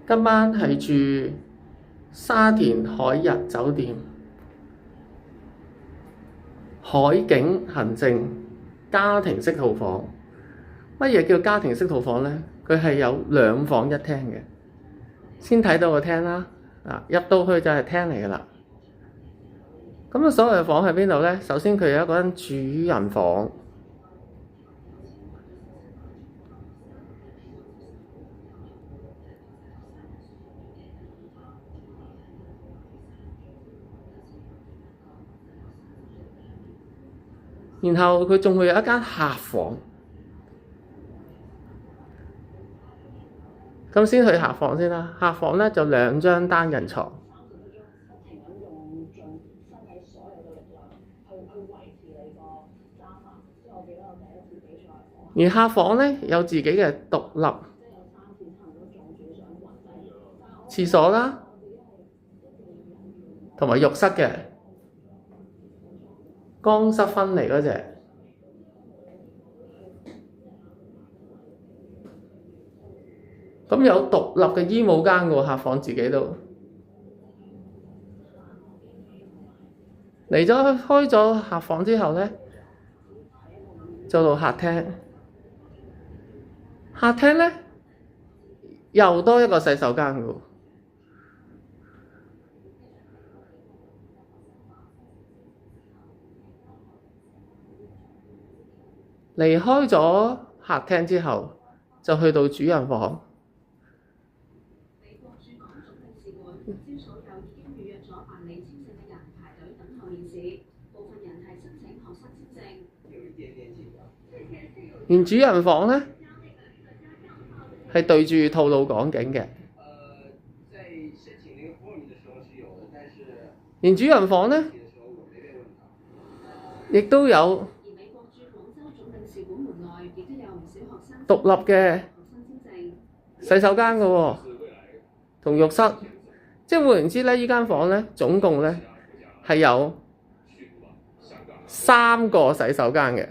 今晚係住沙田海逸酒店海景行政家庭式套房。乜嘢叫家庭式套房呢？佢係有2房1廳嘅。先睇到個廳啦，入到去就係廳嚟㗎啦。咁所謂嘅房喺邊度呢？首先佢有一個間主人房，然後佢仲會有一間客房。咁先去客房先啦。客房呢就2張單人床。而客房呢有自己嘅獨立廁所啦，同埋浴室嘅乾濕分離嗰隻。咁有獨立嘅衣帽間喎，客房自己都嚟咗開咗客房之後呢，就到客廳。客廳呢又多一個洗手間喎。離開咗客廳之後，就去到主人房。而主人房呢係對住吐露港景嘅。而主人房呢亦都有獨立嘅洗手間嘅喎，同浴室。即係換言之呢，依間房呢總共呢係有3個洗手間嘅。